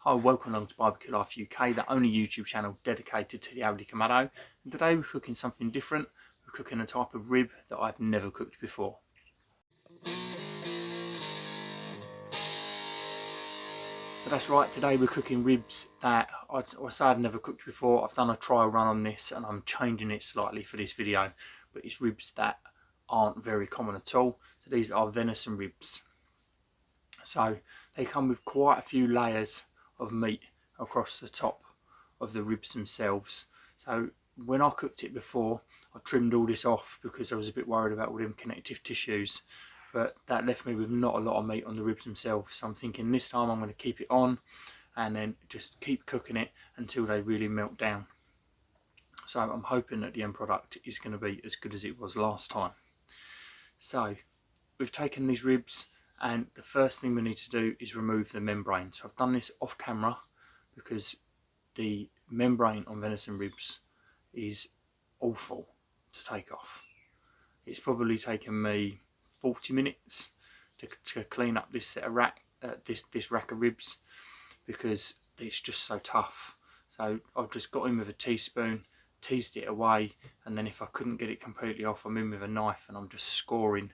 Hi, welcome along to Barbecue Life UK, the only YouTube channel dedicated to the Aldi kamado. And today we're cooking something different. We're cooking a type of rib that I've never cooked before. So that's right, today we're cooking ribs that I say I've never cooked before. I've done a trial run on this and I'm changing it slightly for this video. But it's ribs that aren't very common at all. So these are venison ribs. So they come with quite a few layers of meat across the top of the ribs themselves. So when I cooked it before, I trimmed all this off because I was a bit worried about all them connective tissues, but that left me with not a lot of meat on the ribs themselves. So I'm thinking this time I'm going to keep it on and then just keep cooking it until they really melt down. So I'm hoping that the end product is going to be as good as it was last time. So we've taken these ribs and the first thing we need to do is remove the membrane. So I've done this off camera because the membrane on venison ribs is awful to take off. It's probably taken me 40 minutes to clean up this set of rack of ribs because it's just so tough. So I've just got in with a teaspoon, teased it away, and then if I couldn't get it completely off, I'm in with a knife and I'm just scoring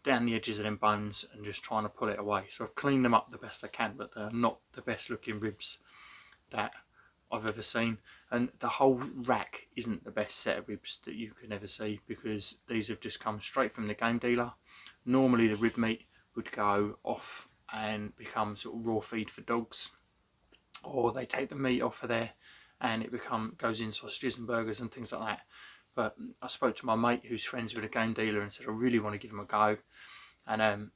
down the edges of them bones and just trying to pull it away. So I've cleaned them up the best I can, but they're not the best looking ribs that I've ever seen, and the whole rack isn't the best set of ribs that you can ever see because these have just come straight from the game dealer. Normally the rib meat would go off and become sort of raw feed for dogs, or they take the meat off of there and it goes in sausages and burgers and things like that. But I spoke to my mate who's friends with a game dealer and said I really want to give them a go, and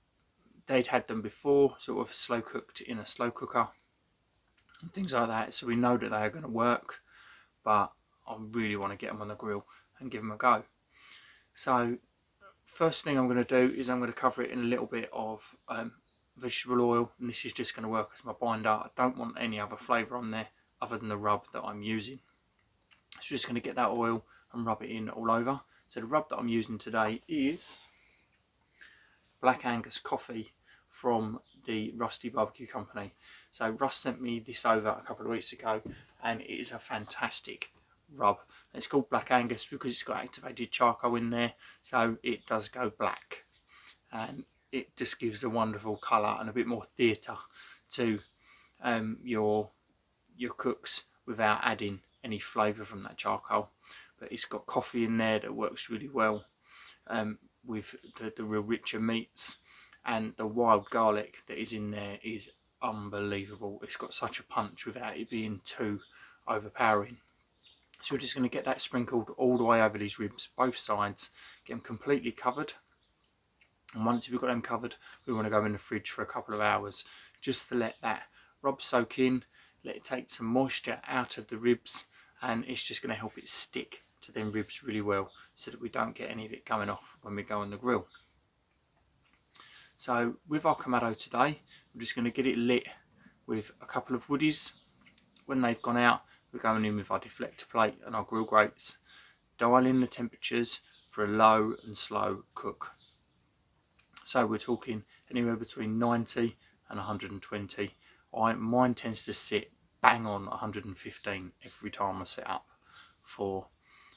they'd had them before, sort of slow cooked in a slow cooker and things like that, so we know that they are going to work, but I really want to get them on the grill and give them a go. So first thing I'm going to do is I'm going to cover it in a little bit of vegetable oil, and this is just going to work as my binder. I don't want any other flavour on there other than the rub that I'm using. So just going to get that oil and rub it in all over. So the rub that I'm using today is Black Angus coffee from the Rusty Barbecue Company. So Russ sent me this over a couple of weeks ago and it is a fantastic rub. It's called Black Angus because it's got activated charcoal in there, so it does go black and it just gives a wonderful colour and a bit more theatre to your cooks without adding any flavour from that charcoal. But it's got coffee in there that works really well with the real richer meats, and the wild garlic that is in there is unbelievable. It's got such a punch without it being too overpowering. So we're just going to get that sprinkled all the way over these ribs, both sides, get them completely covered. And once we've got them covered, we want to go in the fridge for a couple of hours just to let that rub soak in, let it take some moisture out of the ribs, and it's just going to help it stick to them ribs really well so that we don't get any of it coming off when we go on the grill. So with our kamado today, we're just going to get it lit with a couple of woodies. When they've gone out, we're going in with our deflector plate and our grill grates. Dial in the temperatures for a low and slow cook. So we're talking anywhere between 90 and 120. Mine tends to sit bang on 115 every time I set up for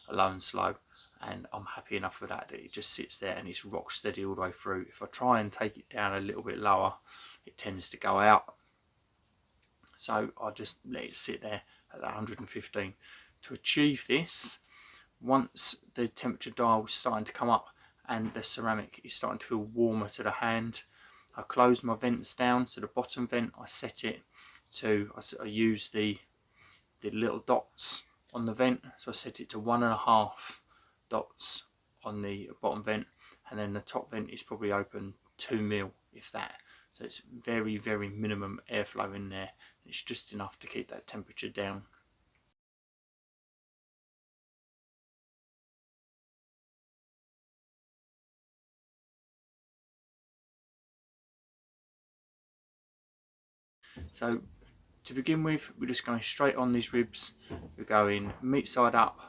a low and slow, and I'm happy enough with that it just sits there and it's rock steady all the way through. If I try and take it down a little bit lower, it tends to go out, so I just let it sit there at 115. To achieve this, once the temperature dial is starting to come up and the ceramic is starting to feel warmer to the hand, I close my vents down. So the bottom vent, I set it to, I use the little dots on the vent, so I set it to 1.5 dots on the bottom vent, and then the top vent is probably open 2 mil, if that. So it's very, very minimum airflow in there. It's just enough to keep that temperature down. So to begin with, we're just going straight on these ribs. We're going meat side up,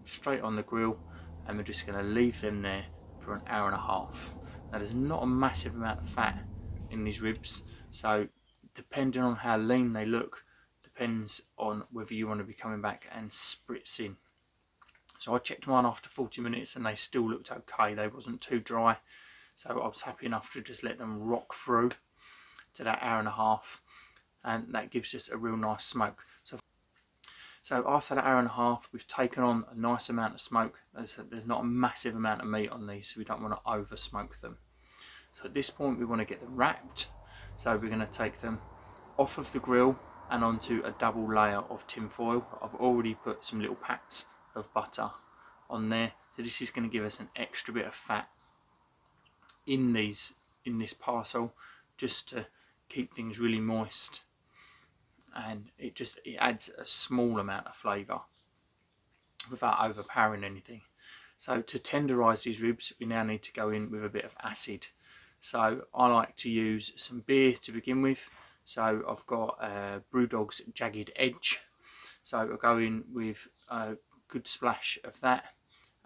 straight on the grill, and we're just going to leave them there for an hour and a half. Now there's not a massive amount of fat in these ribs, so depending on how lean they look, depends on whether you want to be coming back and spritzing. So I checked mine after 40 minutes and they still looked okay. They wasn't too dry, so I was happy enough to just let them rock through to that hour and a half, and that gives us a real nice smoke. So after that hour and a half, we've taken on a nice amount of smoke. There's not a massive amount of meat on these, so we don't want to over smoke them. So at this point we want to get them wrapped. So we're going to take them off of the grill and onto a double layer of tin foil. I've already put some little pats of butter on there, so this is going to give us an extra bit of fat in this parcel, just to keep things really moist, and it adds a small amount of flavour without overpowering anything. So to tenderise these ribs, we now need to go in with a bit of acid. So I like to use some beer to begin with. So I've got Brewdog's Jagged Edge. So I'll go in with a good splash of that,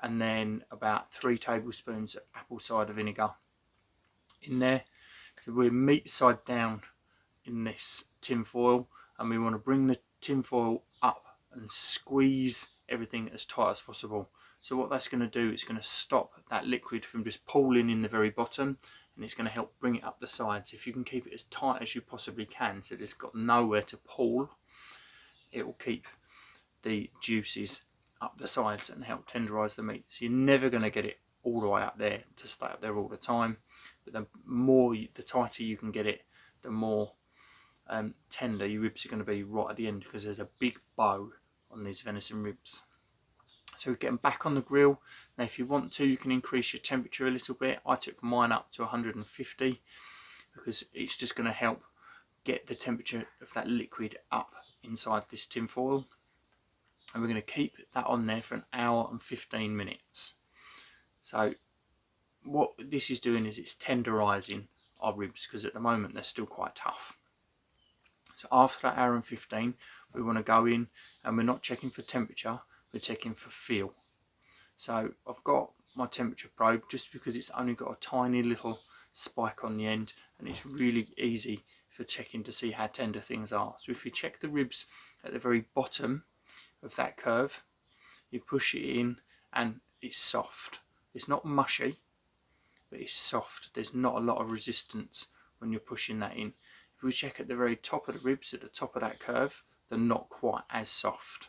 and then about 3 tablespoons of apple cider vinegar in there. So we're meat side down in this tin foil, and we want to bring the tin foil up and squeeze everything as tight as possible. So what that's going to do, it's going to stop that liquid from just pooling in the very bottom, and it's going to help bring it up the sides. If you can keep it as tight as you possibly can, so it's got nowhere to pool, it will keep the juices up the sides and help tenderise the meat. So you're never going to get it all the way up there to stay up there all the time, but the tighter you can get it, the more tender your ribs are going to be right at the end, because there's a big bow on these venison ribs. So we get them back on the grill. Now if you want to, you can increase your temperature a little bit. I took mine up to 150 because it's just going to help get the temperature of that liquid up inside this tin foil. And we're going to keep that on there for an hour and 15 minutes. So what this is doing is it's tenderising our ribs, because at the moment they're still quite tough. So after that hour and 15, we want to go in, and we're not checking for temperature, we're checking for feel. So I've got my temperature probe, just because it's only got a tiny little spike on the end, and it's really easy for checking to see how tender things are. So if you check the ribs at the very bottom of that curve, you push it in and it's soft. It's not mushy, but it's soft. There's not a lot of resistance when you're pushing that in. If we check at the very top of the ribs, at the top of that curve, they're not quite as soft.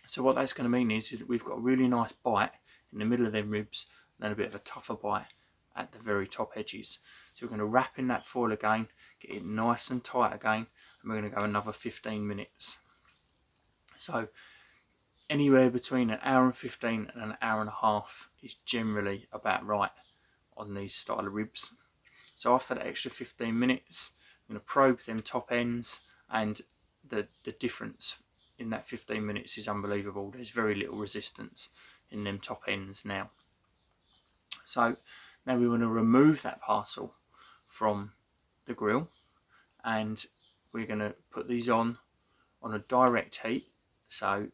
So what that's going to mean is that we've got a really nice bite in the middle of them ribs, and then a bit of a tougher bite at the very top edges. So we're going to wrap in that foil again, get it nice and tight again, and we're going to go another 15 minutes. So anywhere between an hour and 15 and an hour and a half is generally about right on these style of ribs. So after that extra 15 minutes, I'm going to probe them top ends, and the difference in that 15 minutes is unbelievable. There's very little resistance in them top ends now. So now we want to remove that parcel from the grill, and we're going to put these on a direct heat. So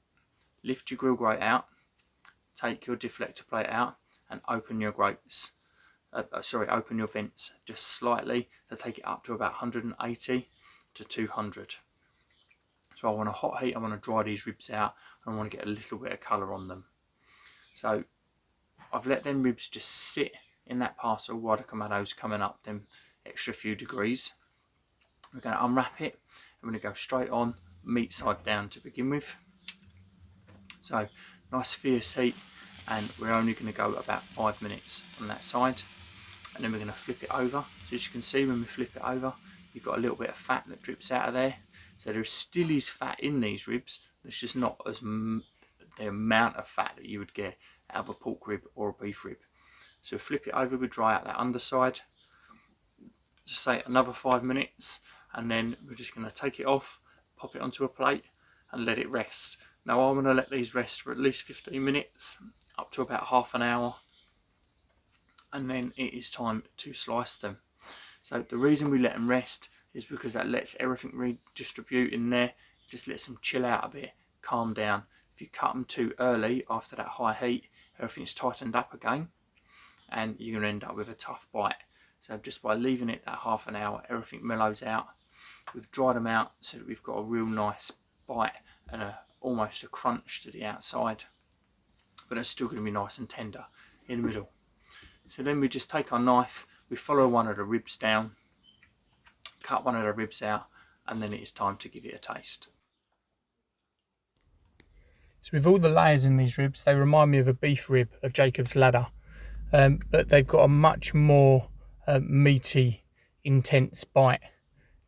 lift your grill grate out, take your deflector plate out, and open your grates. Open your vents just slightly to take it up to about 180 to 200. So I want a hot heat, I want to dry these ribs out, and I want to get a little bit of colour on them. So I've let them ribs just sit in that parcel while the kamado's coming up them extra few degrees. We're going to unwrap it, I'm going to go straight on meat side down to begin with. So nice fierce heat, and we're only going to go about 5 minutes on that side, and then we're going to flip it over. So as you can see, when we flip it over, you've got a little bit of fat that drips out of there. So there still is fat in these ribs, there's just not as the amount of fat that you would get out of a pork rib or a beef rib. So flip it over, we dry out that underside, just say another 5 minutes, and then we're just going to take it off, pop it onto a plate and let it rest. Now I'm going to let these rest for at least 15 minutes, up to about half an hour, and then it is time to slice them. So the reason we let them rest is because that lets everything redistribute in there, just lets them chill out a bit, calm down. If you cut them too early after that high heat, everything's tightened up again, and you're going to end up with a tough bite. So just by leaving it that half an hour, everything mellows out, we've dried them out so that we've got a real nice bite and almost a crunch to the outside, but it's still going to be nice and tender in the middle. So then we just take our knife, we follow one of the ribs down, cut one of the ribs out, and then it is time to give it a taste. So with all the layers in these ribs, they remind me of a beef rib, a Jacob's Ladder, but they've got a much more meaty, intense bite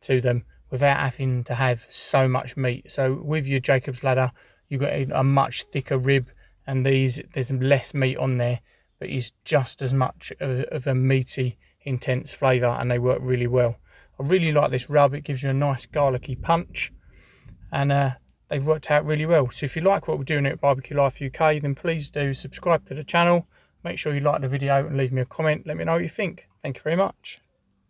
to them without having to have so much meat. So with your Jacob's Ladder, you've got a much thicker rib, and there's less meat on there, but it's just as much of a meaty, intense flavour, and they work really well. I really like this rub. It gives you a nice garlicky punch, and they've worked out really well. So if you like what we're doing at Barbecue Life UK, then please do subscribe to the channel. Make sure you like the video and leave me a comment. Let me know what you think. Thank you very much.